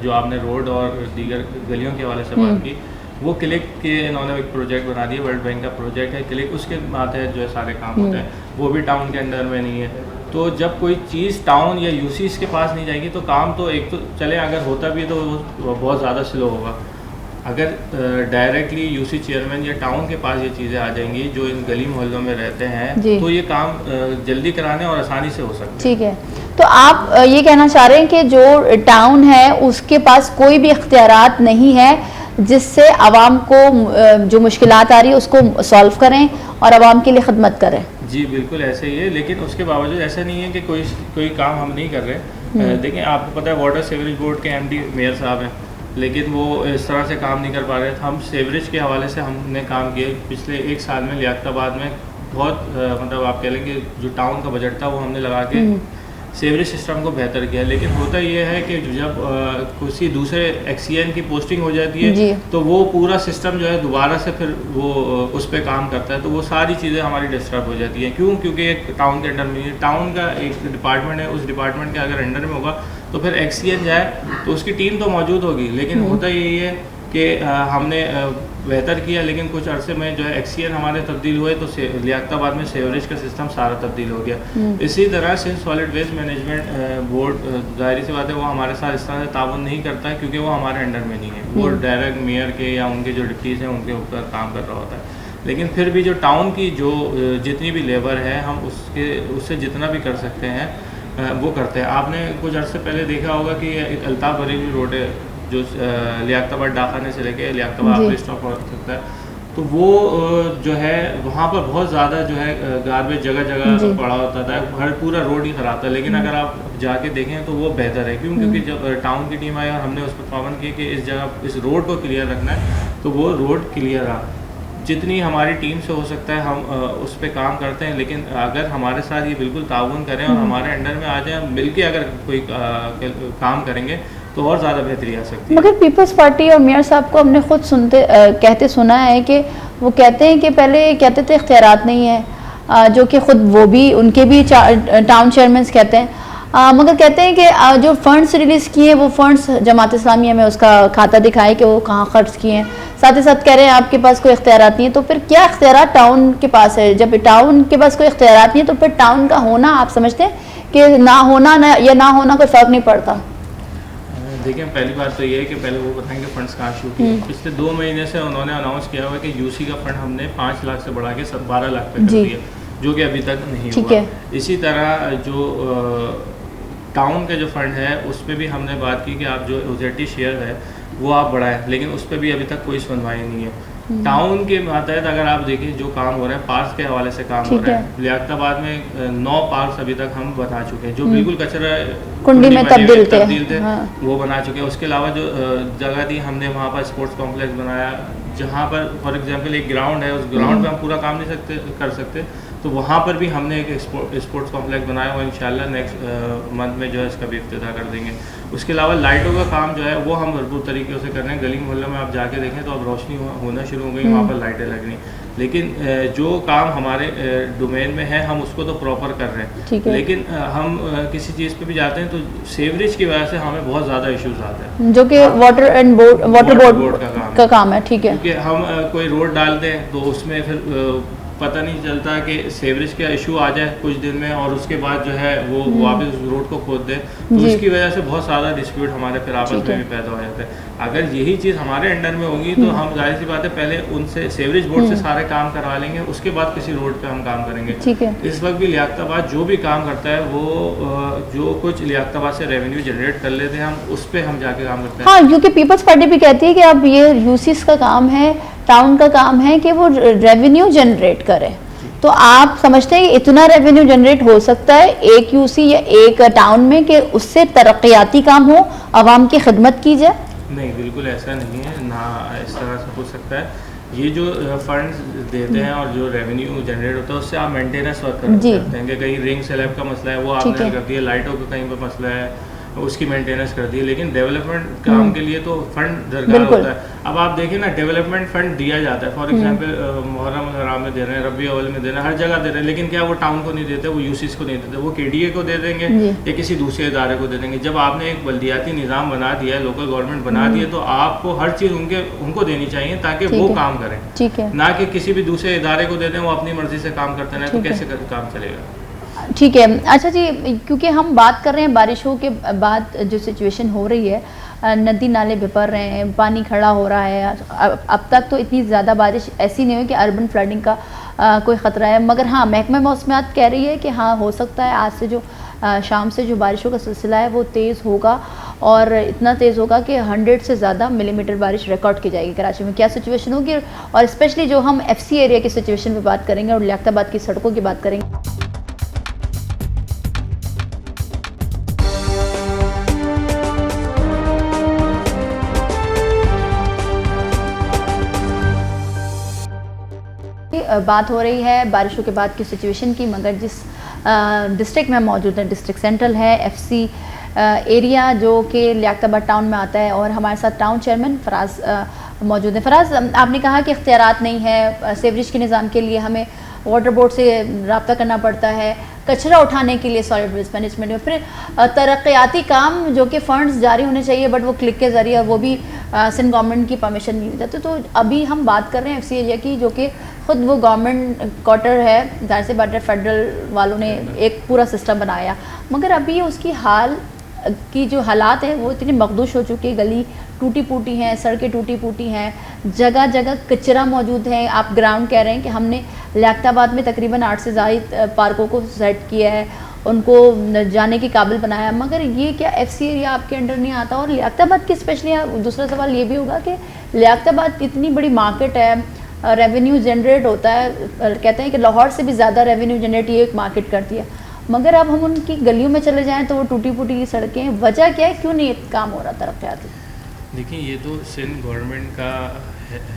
जो आपने रोड और दीगर गलियों के हवाले से बात की, वो क्लिक के इन्होंने एक प्रोजेक्ट बना दिया, वर्ल्ड बैंक का प्रोजेक्ट है क्लिक, उसके मातहत जो है सारे काम होते हैं, वो भी टाउन के अंदर में नहीं है। तो जब कोई चीज़ टाउन या यूसीज के पास नहीं जाएगी तो काम तो एक तो चले, अगर होता भी है तो वो बहुत ज़्यादा स्लो होगा। अगर डायरेक्टली यूसी चेयरमैन या टाउन के पास ये चीज़ें आ जाएंगी जो इन गली मोहल्लों में रहते हैं तो ये काम जल्दी कराने और आसानी से हो सकता है। ठीक है, तो आप ये कहना चाह रहे हैं कि जो टाउन है उसके पास कोई भी इख्तियारात नहीं है जिससे आवाम को जो मुश्किलात आ रही है उसको सॉल्व करें और आवाम के लिए खिदमत करें? जी बिल्कुल ऐसे ही है, लेकिन उसके बावजूद ऐसा नहीं है कि कोई काम हम नहीं कर रहे। देखिए, आपको पता है वाटर सीवरेज बोर्ड के MD मेयर साहब हैं, लेकिन वो इस तरह से काम नहीं कर पा रहे थे। हम सीवरेज के हवाले से हमने काम किए पिछले 1 साल में लियाकताबाद में बहुत मतलब आप कह लेंगे जो टाउन का बजट था वो हमने लगा के सीवरेज सिस्टम को बेहतर किया। लेकिन होता ये है कि जब किसी दूसरे XCN की पोस्टिंग हो जाती है तो वो पूरा सिस्टम जो है दोबारा से फिर वो उस पर काम करता है, तो वो सारी चीज़ें हमारी डिस्टर्ब हो जाती हैं। क्यों? क्योंकि एक टाउन के अंडर में, टाउन का एक डिपार्टमेंट है, उस डिपार्टमेंट के अगर अंडर में होगा तो फिर XCN जाए तो उसकी टीम तो मौजूद होगी, लेकिन होता यही है कि हमने बेहतर किया, लेकिन कुछ अरसे में जो है XCN हमारे तब्दील हुए तो लियाकताबाद में सीवरेज का सिस्टम सारा तब्दील हो गया। इसी तरह Sindh solid waste management board, जाहिर सी बात है वो हमारे साथ इस तरह से ताउन नहीं करता है क्योंकि वो हमारे अंडर में नहीं है, वो डायरेक्ट मेयर के या उनके जो डिप्टीज़ हैं उनके ऊपर काम कर रहा होता है। लेकिन फिर भी जो टाउन की जो जितनी भी लेबर है हम उससे जितना भी कर सकते हैं वो करते हैं। आपने कुछ अर्से पहले देखा होगा कि एक अल्ताफ़ बरेली रोड है जो लियाकताबाद डाखाने से लेके लियाकताबाद स्टॉप हो सकता है, तो वो जो है वहाँ पर बहुत ज़्यादा जो है गार्बेज जगह जगह पड़ा होता था, हर पूरा रोड ही ख़राब था। लेकिन अगर आप जाके देखें तो वो बेहतर है। क्यों? क्योंकि जब टाउन की टीम आई और हमने उस पर पाबंद किया कि इस जगह इस रोड को क्लियर रखना है तो वो रोड क्लियर रहा। जितनी हमारी टीम से हो सकता है हम उस पर काम करते हैं, लेकिन अगर हमारे साथ ये बिल्कुल ताउन करें और हमारे अंडर में आ जाए, मिल के अगर कोई काम करेंगे तो और ज़्यादा बेहतरी आ सकती है। मगर पीपल्स पार्टी और मेयर साहब को हमने खुद कहते सुना है कि वो कहते हैं कि पहले कहते थे इख्तियारात नहीं है, जो कि खुद वो भी उनके भी टाउन चेयरमैन कहते हैं, मगर कहते हैं कि जो फंड्स रिलीज़ किए वो फंड्स जमात इस्लामिया में उसका खाता दिखाए कि वो कहाँ खर्च किए हैं। साथ ही साथ कह रहे हैं आपके पास कोई इख्तियारात नहीं है, तो फिर क्या इख्तियारात टाउन के पास है? जब टाउन के पास कोई इख्तियारात नहीं है तो फिर टाउन का होना आप समझते हैं कि ना होना या ना होना कोई फ़र्क नहीं पड़ता? देखिए, पहली बात तो ये है कि पहले वो बताएंगे फंड्स कहाँ शुरू किए। पिछले 2 महीने से उन्होंने अनाउंस किया हुआ कि यूसी का फंड हमने 5 लाख से बढ़ा के 12 लाख पे कर दिया, जो कि अभी तक नहीं हुआ। इसी तरह जो टाउन का जो फंड है उस पर भी हमने बात की कि आप जो OZT शेयर है वो आप बढ़ाएं, लेकिन उस पर भी अभी तक कोई सुनवाई नहीं है। टाउन के मातहत अगर आप देखें जो काम हो रहा है पार्क्स के हवाले से काम हो रहा है, लियाकताबाद में 9 पार्क्स अभी तक हम बना चुके हैं जो बिल्कुल कचरा कुंडी में तब्दील थे, वो बना चुके हैं। उसके अलावा जो जगह थी हमने वहाँ पर स्पोर्ट्स कॉम्प्लेक्स बनाया, जहाँ पर फॉर एग्जांपल एक ग्राउंड है, उस ग्राउंड पे हम पूरा काम नहीं कर सकते, तो वहाँ पर भी हमने एक स्पोर्ट्स कॉम्प्लेक्स बनाया और इंशाल्लाह नेक्स्ट मंथ में जो है इसका भी इफ्तिताह कर देंगे। उसके अलावा लाइटों का काम जो है वो हम भरपूर तरीके से कर रहे हैं। गली मोहल्लों में आप जाके देखें तो अब रोशनी होना शुरू हो गई, वहाँ पर लाइटें लग रही, लेकिन जो काम हमारे डोमेन में है हम उसको तो प्रॉपर कर रहे हैं, लेकिन हम किसी चीज़ पे भी जाते हैं तो सेवरेज की वजह से हमें बहुत ज़्यादा इश्यूज आते हैं, जो कि वाटर बोर्ड का काम है। ठीक है, क्योंकि हम कोई रोड डालते हैं तो उसमें फिर पता नहीं चलता कि सेवरेज का इशू आ जाए कुछ दिन में और उसके बाद जो है वो वापस उस रोड को खोद दे, तो उसकी वजह से बहुत सारा डिस्प्यूट हमारे फिर आपस में भी पैदा हो जाता है। अगर यही चीज़ हमारे अंडर में होगी तो हम जाहिर सी बात है पहले उनसे सेवरेज बोर्ड से सारे काम करवा लेंगे, उसके बाद किसी रोड पे हम काम करेंगे। ठीक है, इस वक्त भी लियाकताबाद जो भी काम करता है वो जो कुछ लियाकताबाद से रेवेन्यू जनरेट कर लेते हैं हम उस पर हम जाके काम करते हैं। हाँ, क्योंकि पीपल्स पार्टी भी कहती है कि अब ये यूसीस का काम है, टाउन का काम है कि वो रेवेन्यू जनरेट करे, तो आप समझते हैं कि इतना रेवेन्यू जनरेट हो सकता है एक यूसी या एक टाउन में कि उससे तरक्याती काम हो, आवाम की खिदमत की जाए? नहीं, बिल्कुल ऐसा नहीं है, ना इस तरह से हो सकता है। ये जो फंड्स देते हैं और जो रेवेन्यू जनरेट होता है उससे आप मेंटेनेंस वर्क करते हैं कि कहीं रिंग स्लैब का मसला है वो आपने कर दिया, लाइटों का कहीं पर मसला है उसकी मेंटेनेंस कर दी, लेकिन डेवलपमेंट काम के लिए तो फंड दरकार होता है। अब आप देखिए ना, डेवलपमेंट फंड दिया जाता है, फॉर एग्जांपल मुहर्रम हराम में दे रहे हैं, रबी अव्वल में दे रहे हैं, हर जगह दे रहे हैं, लेकिन क्या वो टाउन को नहीं देते, वो यूसीस को नहीं देते, वो केडीए को दे देंगे या किसी दूसरे इदारे को दे देंगे। जब आपने एक बल्दियाती निज़ाम बना दिया है, लोकल गवर्नमेंट बना दी है, तो आपको हर चीज़ उनको देनी चाहिए ताकि वो काम करें, ना कि किसी भी दूसरे इदारे को दे दें, वो अपनी मर्जी से काम करते रहें, तो कैसे काम चलेगा। ठीक है, अच्छा जी, क्योंकि हम बात कर रहे हैं बारिशों के बाद जो सिचुएशन हो रही है, नदी नाले बिपर रहे हैं, पानी खड़ा हो रहा है, अब तक तो इतनी ज़्यादा बारिश ऐसी नहीं हुई कि अर्बन फ्लडिंग का कोई ख़तरा है, मगर हाँ महकमा मौसमियात कह रही है कि हाँ हो सकता है आज से जो शाम से जो बारिशों का सिलसिला है वो तेज़ होगा और इतना तेज़ होगा कि 100 से ज़्यादा मिलीमीटर बारिश रिकॉर्ड की जाएगी कराची में। क्या सिचुएशन होगी, और स्पेशली जो हम FC एरिया की सिचुएशन पर बात करेंगे और लियाकताबाद की सड़कों की बात करेंगे। बात हो रही है बारिशों के बाद की सिचुएशन की, मगर जिस डिस्ट्रिक्ट में मौजूद है, डिस्ट्रिक्ट सेंट्रल है, FC एरिया जो कि लियाकताबाद टाउन में आता है, और हमारे साथ टाउन चेयरमैन फराज मौजूद है। फराज, आपने कहा कि इख्तियारात नहीं है सेवरेज के निज़ाम के लिए, हमें वाटर बोर्ड से रब्ता करना पड़ता है, कचरा उठाने के लिए सॉलिड वेस्ट मैनेजमेंट में, फिर तरक्याती काम जो कि फ़ंड्स जारी होने चाहिए बट वो क्लिक के ज़रिए, और वो भी सिंध गवर्नमेंट की परमिशन नहीं मिल जाती। तो अभी हम बात कर रहे हैं FC एरिया की, जो कि ख़ुद वो गवर्नमेंट क्वार्टर है, जाहिर सी बात है फेडरल वालों ने एक पूरा सिस्टम बनाया, मगर अभी उसकी हाल की जो हालात हैं वो इतनी मखदूश हो चुकी है, गली टूटी फूटी हैं, सड़कें टूटी फूटी हैं, जगह जगह कचरा मौजूद है। आप ग्राउंड कह रहे हैं कि हमने लियाकताबाद में तकरीबन 8 से ज़ायद पार्कों को सेट किया है, उनको जाने के काबिल बनाया, मगर ये क्या FC एरिया आपके अंडर नहीं आता? और लियाकताबाद की स्पेशली दूसरा सवाल ये भी होगा कि लियाकताबाद इतनी बड़ी मार्केट है, रेवेन्यू जनरेट होता है, कहते हैं कि लाहौर से भी ज़्यादा रेवेन्यू जनरेट ये एक मार्केट करती है, मगर अब हम उनकी गलियों में चले जाएं तो वो टूटी फूटी सड़कें, वजह क्या है, क्यों नहीं काम हो रहा तरक्याती? देखिए, ये तो सिंध गवर्नमेंट का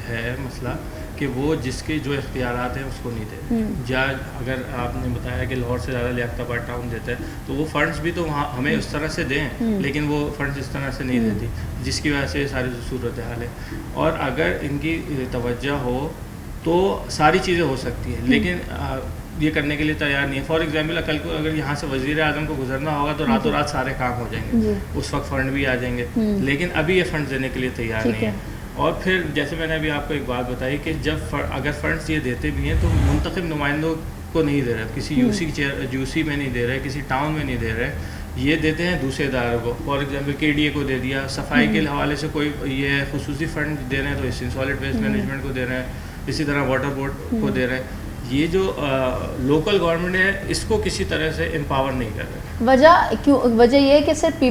है मसला कि वो जिसके जो इख्तियारात हैं उसको नहीं देते। या अगर आपने बताया कि लाहौर से ज़्यादा लियाकताबाद टाउन देता है, तो वो फ़ंड्स भी तो वहाँ हमें उस तरह से दें, लेकिन वो फ़ंड्स इस तरह से नहीं देती, जिसकी वजह से सारी सूरत हाल है। और अगर इनकी तवज्जो हो तो सारी चीज़ें हो सकती हैं, लेकिन ये करने के लिए तैयार नहीं है। फॉर एग्जांपल कल को अगर यहाँ से वज़ीर आज़म को गुजरना होगा तो रातों रात सारे काम हो जाएंगे, उस वक्त फ़ंड भी आ जाएंगे, लेकिन अभी ये फ़ंड देने के लिए तैयार नहीं है। और फिर जैसे मैंने अभी आपको एक बात बताई कि जब अगर फ़ंड्स ये देते भी हैं तो मुंतखब नुमाइंदों को नहीं दे रहे, किसी यूसी में नहीं दे रहे, किसी टाउन में नहीं दे रहे, ये देते हैं दूसरे इदारों को। फॉर एग्जांपल KDA को दे दिया, सफाई के हवाले से कोई ये खुसूसी फ़ंड दे रहे हैं तो इस सॉलिड वेस्ट मैनेजमेंट को दे रहे हैं, इसी तरह वाटर बोर्ड को दे रहे हैं। ये जो लोकल गवर्नमेंट है इसको किसी तरह से एम्पावर नहीं कर रहे। वजह ये है कि सिर्फ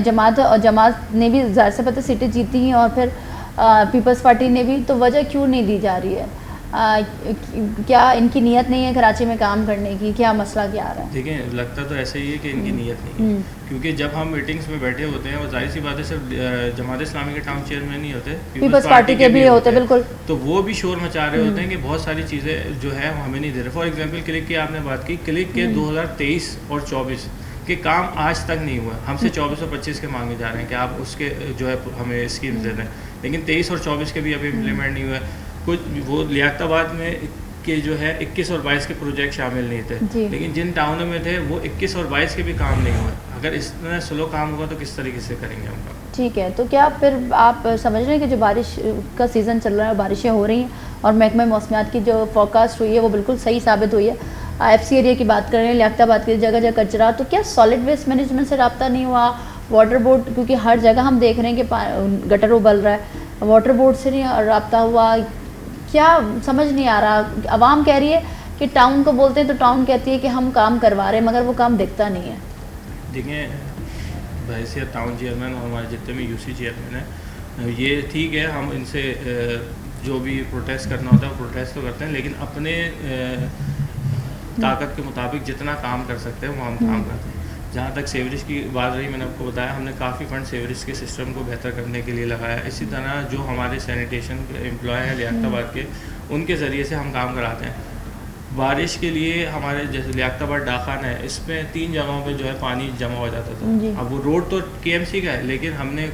जमात ने भी ज़ाहिर से पता सीटें जीती हैं, और फिर पीपल्स पार्टी ने भी, तो वजह क्यों नहीं दी जा रही है? क्या इनकी नीयत नहीं है कराची में काम करने की? क्या मसला क्या आ रहा है? देखिए, लगता तो ऐसे ही है कि इनकी नीयत नहीं है, क्योंकि जब हम मीटिंग्स में बैठे होते हैं, वो जाहिर सी बात है सिर्फ जमात इस्लामी के टाउन चेयरमैन नहीं होते, पीपल्स पार्टी के भी होते, बिल्कुल। तो वो भी शोर मचा रहे होते हैं कि बहुत सारी चीज़ें जो है हमें नहीं दे रहे। फॉर एग्जांपल क्लिक की आपने बात की, क्लिक के 2023 और 24 के काम आज तक नहीं हुआ, हमसे 24 और 25 के मांगे जा रहे हैं कि आप उसके जो है हमें स्कीम दे दें, लेकिन 23 और 24 के भी अभी इम्प्लीमेंट नहीं हुआ। कुछ वो लियाकताबाद में के जो है 21 और 22 के प्रोजेक्ट शामिल नहीं थे, लेकिन जिन टाउनों में थे वो 21 और 22 के भी काम नहीं हुए। अगर इस तरह स्लो काम होगा तो किस तरीके से करेंगे हम काम? ठीक है, तो क्या फिर आप समझ रहे हैं कि जो बारिश का सीज़न चल रहा है, बारिशें हो रही हैं और महकमा मौसमियात की जो फोरकास्ट हुई है वो बिल्कुल सही साबित हुई है। FC एरिया की बात कर रहे हैं, लियाकताबाद की जगह जगह कचरा, तो क्या सॉलिड वेस्ट मैनेजमेंट से रब्ता नहीं हुआ? वाटर बोर्ड, क्योंकि हर जगह हम देख रहे हैं कि गटर उबल रहा है, वाटर बोर्ड से नहीं रब्ता हुआ? क्या समझ नहीं आ रहा? आवाम कह रही है कि टाउन को बोलते हैं तो टाउन कहती है कि हम काम करवा रहे हैं, मगर वो काम दिखता नहीं है। देखिए, बहैसियत टाउन चेयरमैन और हमारे जितने भी UC चेयरमैन हैं, ये ठीक है, हम इनसे जो भी प्रोटेस्ट करना होता है वो प्रोटेस्ट तो करते हैं, लेकिन अपने ताकत के मुताबिक जितना काम कर सकते हैं वो हम काम करते हैं। जहाँ तक सेवरेज की बात रही, मैंने आपको बताया हमने काफ़ी फंड सेवरेज के सिस्टम को बेहतर करने के लिए लगाया। इसी तरह जो हमारे सैनिटेशन के एम्प्लॉय हैं लियाकताबाद के, उनके ज़रिए से हम काम कराते हैं। बारिश के लिए हमारे जैसे लियाकताबाद डाखान है, इसमें 3 जगहों पे जो है पानी जमा हो जाता था। अब वो रोड तो KMC का है, लेकिन हमने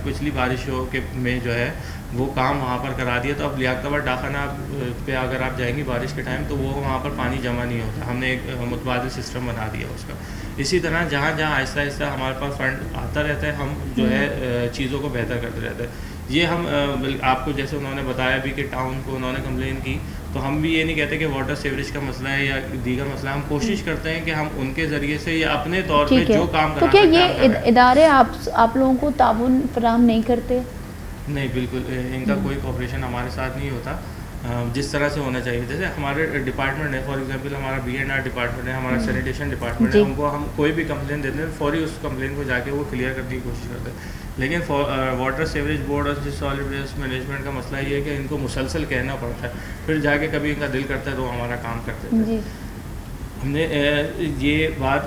पिछली बारिशों के में जो है वो काम वहाँ पर करा दिया। तो अब लियाकताबाद डाखाना पे अगर आप जाएंगी बारिश के टाइम, तो वो वहाँ पर पानी जमा नहीं होता। हमने एक मुतबादिल सिस्टम बना दिया उसका। इसी तरह जहाँ जहाँ आहिस्ता आहिस्ता हमारे पास फंड आता रहता है, हम जो है चीज़ों को बेहतर करते रहते हैं। ये हम आपको जैसे उन्होंने बताया भी कि टाउन को उन्होंने कंप्लेन की, तो हम भी ये नहीं कहते कि वाटर सेवरेज का मसला है या दीगर मसला, हम कोशिश करते हैं कि हम उनके ज़रिए से या अपने तौर पे जो काम करा तो क्या ये इदारे आप लोगों को ताउन फराहम नहीं करते? नहीं, बिल्कुल इनका कोई कोऑपरेशन हमारे साथ नहीं होता जिस तरह से होना चाहिए। जैसे हमारे डिपार्टमेंट है, फॉर एग्जांपल हमारा B&R डिपार्टमेंट है, हमारा सैनिटेशन डिपार्टमेंट है, उनको हम कोई भी कंप्लेन देते हैं, फौरी उस कंप्लेन को जाके वो क्लियर करने की कोशिश करते हैं। लेकिन वाटर सीवरेज बोर्ड और सॉलिड वेस्ट मैनेजमेंट का मसला ये है कि इनको मुसलसल कहना पड़ता है, फिर जाके कभी इनका दिल करता है तो हमारा काम करते हैं। हमने ये बात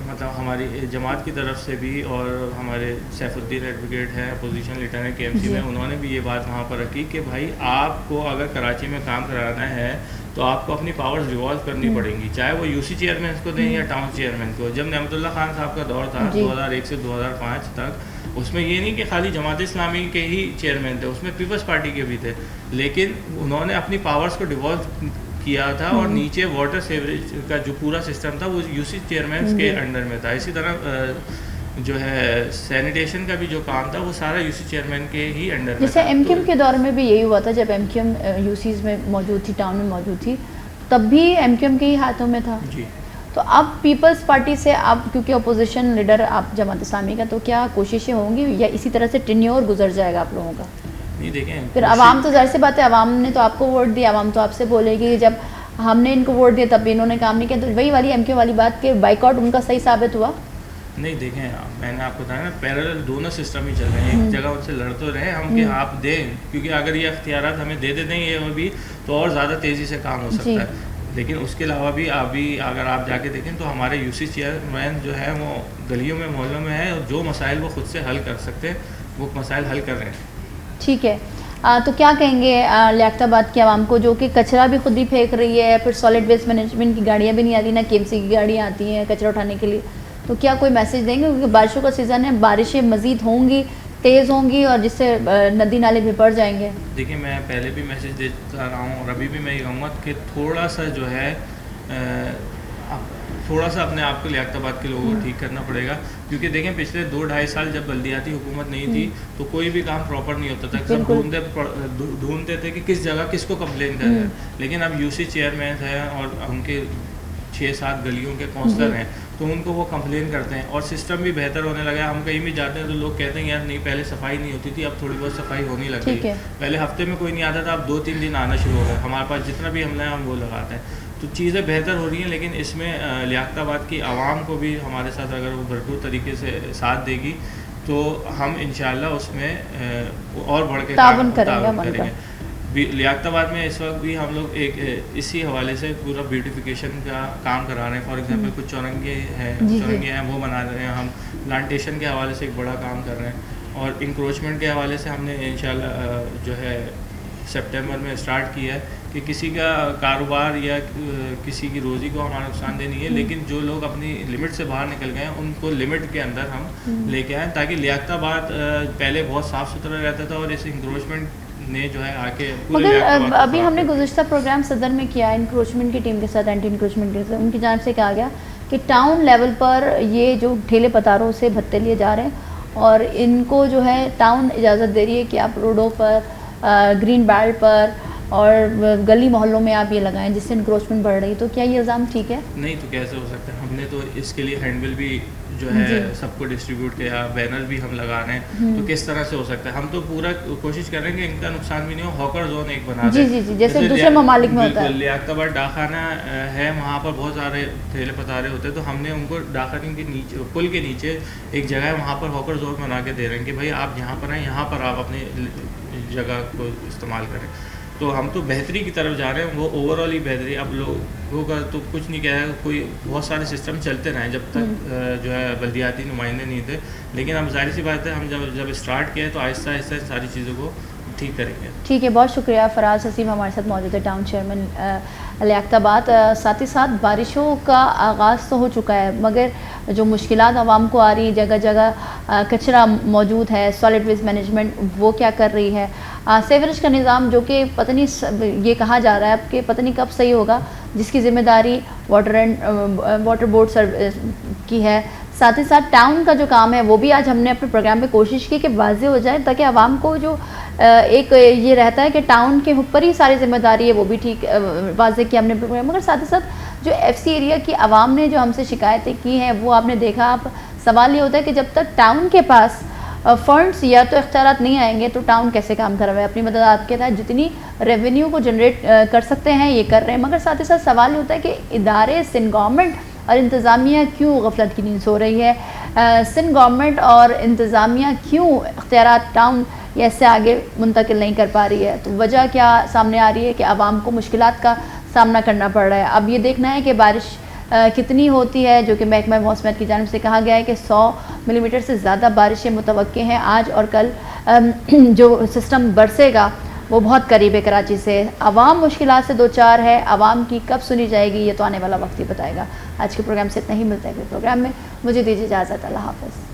मतलब हमारी जमात की तरफ से भी, और हमारे सैफुद्दीन एडवोकेट हैं अपोजिशन लीडर हैं KMC में, उन्होंने भी ये बात वहाँ पर रखी कि भाई आपको अगर कराची में काम कराना है तो आपको अपनी पावर्स रिवॉल्व करनी पड़ेंगी, चाहे वो UC चेयरमैन को दें या टाउन चेयरमैन को। जब नेमतुल्ला खान साहब का दौर था 2001 से 2005 तक, उसमें ये नहीं कि खाली जमात इस्लामी के ही चेयरमैन थे, उसमें पीपल्स पार्टी के भी थे, लेकिन उन्होंने अपनी पावर्स को डिवॉल्व किया था और नीचे वाटर सेवरेज का जो पूरा सिस्टम था वो UC चेयरमैन के अंडर में था। इसी तरह जो है सैनिटेशन का भी जो काम था वो सारा UC चेयरमैन के ही अंडर में था। जैसे MQM के दौर में भी यही हुआ था, जब MQM UCs में मौजूद थी, टाउन में मौजूद थी, तब भी MQM के ही हाथों में था जी। तो अब पीपल्स पार्टी से आप, क्योंकि अपोजिशन लीडर आप जमात इस्लामी का, तो क्या कोशिशें होंगी या इसी तरह से टेन्योर गुजर जाएगा आप लोगों का? नहीं, देखें फिर आवाम तो जाहिर सी बात है, आवाम ने तो आपको वोट दिया, आवाम तो आपसे बोलेगी कि जब हमने इनको वोट दिया तब भी इन्होंने काम नहीं किया, तो वही वाली MQM वाली बात कि बाइकआउट उनका सही साबित हुआ। नहीं, देखें मैंने आपको बताया ना, पैरेलल दोनों सिस्टम ही चल रहे हैं, एक जगह उनसे लड़ तो रहे हम कि आप दें, क्योंकि अगर ये अख्तियारात हमें दे देते हैं ये भी, तो और ज़्यादा तेज़ी से काम हो सकता है। लेकिन उसके अलावा भी अभी अगर आप जाके देखें तो हमारे UC चेयरमैन जो है वो गलियों में मोहल्लों में है, और जो मसाइल वो खुद से हल कर सकते हैं वो मसाइल हल कर रहे हैं। ठीक है, तो क्या कहेंगे लियाकताबाद की आवाम को, जो कि कचरा भी खुद ही फेंक रही है, फिर सॉलिड वेस्ट मैनेजमेंट की गाड़ियाँ भी नहीं आती, ना KMC की गाड़ियाँ आती हैं कचरा उठाने के लिए, तो क्या कोई मैसेज देंगे? क्योंकि बारिशों का सीज़न है, बारिशें मज़ीद होंगी, तेज़ होंगी, और जिससे नदी नाले भी बढ़ जाएंगे। देखिए, मैं पहले भी मैसेज देता रहा हूँ और अभी भी मैं ये कहूँगा कि थोड़ा सा जो है थोड़ा सा अपने आप को लियाकताबाद के लोगों को ठीक करना पड़ेगा, क्योंकि देखें पिछले 2-2.5 साल जब बल्दियाती हुकूमत नहीं थी तो कोई भी काम प्रॉपर नहीं होता था, सब ढूंढते थे कि किस जगह किसको कंप्लेन कर रहे हैं। लेकिन अब UC चेयरमैन हैं और उनके 6-7 गलियों के काउंसलर हैं, तो उनको वो कंप्लेन करते हैं और सिस्टम भी बेहतर होने लगा है। हम कहीं भी जाते हैं तो लोग कहते हैं यार नहीं, पहले सफाई नहीं होती थी, अब थोड़ी बहुत सफाई होने लग गई है। पहले हफ्ते में कोई नहीं आता था, अब 2-3 दिन आना शुरू हो गया। हमारे पास जितना भी हमला है हम वो लगाते हैं, तो चीज़ें बेहतर हो रही हैं। लेकिन इसमें लियाकताबाद की आवाम को भी हमारे साथ अगर वो भरपूर तरीके से साथ देगी तो हम इंशाल्लाह उसमें और बढ़ के ताउन करेंगे ताउन हम उनका। लियाकताबाद में इस वक्त भी हम लोग एक इसी हवाले से पूरा ब्यूटिफिकेशन का काम करा रहे हैं। फॉर एग्जांपल कुछ चौरंगे हैं, जी, चौरंगे हैं वो बना रहे हैं हम। प्लांटेशन के हवाले से एक बड़ा काम कर रहे हैं और इंक्रोचमेंट के हवाले से हमने इंशाल्लाह जो है सितंबर में स्टार्ट किया है कि किसी का कारोबार या किसी की रोज़ी को हमारा नुकसानदेह नहीं है, लेकिन जो लोग अपनी लिमिट से बाहर निकल गए हैं उनको लिमिट के अंदर हम लेके आएँ, ताकि लियाकताबाद पहले बहुत साफ़ सुथरा रहता था और इस इंक्रोचमेंट ने जो है आके पूरे मगर लियाकताबाद को अभी खराब हमने कर दिया। गुज़िश्ता प्रोग्राम सदर में किया इंक्रोचमेंट की टीम के साथ, एंटी इंक्रोचमेंट के साथ, उनकी जानिब से कहा गया कि टाउन लेवल पर ये जो ठेले पतारों से भत्ते लिए जा रहे हैं और इनको जो है टाउन इजाज़त दे रही है कि आप रोडों पर, ग्रीन बेल्ट पर और गली मोहल्लों में आप ये लगाएं, जिससे इंक्रोचमेंट बढ़ रही है। तो क्या ये इल्ज़ाम ठीक है? नहीं तो कैसे हो सकता है? हमने तो इसके लिए हैंडबिल भी जो है जी। सबको डिस्ट्रीब्यूट किया, बैनर भी हम लगा रहे हैं, तो किस तरह से हो सकता है? हम तो पूरा कोशिश कर रहे हैं कि इनका नुकसान भी नहीं हो। हॉकर जोन एक बना जी, दें। जी, जी, जैसे दूसरे ममालिक में होता है। बिल्कुल, लियाकताबाद डाकखाना है, वहाँ पर बहुत सारे ठेले पतारे होते हैं, तो हमने उनको डाकखाने के नीचे, पुल के नीचे एक जगह है, वहाँ पर हॉकर जोन बना के दे रहे हैं कि भाई आप यहाँ पर हैं, यहाँ पर आप अपनी जगह को इस्तेमाल करें। तो हम तो बेहतरी की तरफ जा रहे हैं, वो ओवरऑल ही बेहतरी। अब लोगों का तो कुछ नहीं कह है, कोई बहुत सारे सिस्टम चलते रहे जब तक जो है बल्दियाती नुमाइंदे नहीं थे, लेकिन अब जाहिर सी बात है हम जब स्टार्ट किए तो आहिस्ता आहिस्ता सारी चीज़ों को ठीक करेंगे। ठीक है, बहुत शुक्रिया। फराज हसीम हमारे साथ मौजूद है, टाउन चेयरमैन लियाकताबाद। साथ ही साथ बारिशों का आगाज़ तो हो चुका है, मगर जो मुश्किलात आवाम को आ रही है, जगह जगह कचरा मौजूद है, सॉलिड वेस्ट मैनेजमेंट वो क्या कर रही है, सीवरेज का निज़ाम जो कि पता नहीं ये कहा जा रहा है अब कि पता नहीं कब सही होगा, जिसकी ज़िम्मेदारी वाटर बोर्ड की है। साथ ही साथ टाउन का जो काम है वो भी आज हमने अपने प्रोग्राम में कोशिश की कि वाज़ेह हो जाए, ताकि आवाम को जो एक ये रहता है कि टाउन के ऊपर ही सारी जिम्मेदारी है, वो भी ठीक वाज़ेह किया हमने प्रोग्राम। मगर साथ ही साथ जो FC एरिया की आवाम ने जो हमसे शिकायतें की हैं वो आपने देखा। अब सवाल ये होता है कि जब तक टाउन के पास फंड्स या तो इख्तियारात नहीं आएंगे तो टाउन कैसे काम कर रहा है? अपनी मदद के तहत जितनी रेवेन्यू को जनरेट कर सकते हैं ये कर रहे हैं, मगर साथ ही साथ सवाल ये होता है कि इदारे, सिंध गवर्नमेंट और इंतज़ामिया क्यों गफलत की नींद सो रही है? सिंध गवर्नमेंट और इंतज़ामिया क्यों इख्तियारात टाउन ऐसे आगे मुंतकिल नहीं कर पा रही है? तो वजह क्या सामने आ रही है कि आवाम को मुश्किलात का सामना करना पड़ रहा है। अब ये देखना है कि बारिश कितनी होती है, जो कि महकमा मौसमियात की जानिब से कहा गया है कि 100 मिलीमीटर से ज़्यादा बारिशें मुतवक्के हैं आज और कल। जो सिस्टम बरसेगा वो बहुत करीब है कराची से। आवाम मुश्किलात से दो चार है, आवाम की कब सुनी जाएगी ये तो आने वाला वक्त ही बताएगा। आज के प्रोग्राम से इतना ही, मिलता है अगले प्रोग्राम में। मुझे दीजिए इजाज़त, अल्लाह हाफ़िज़।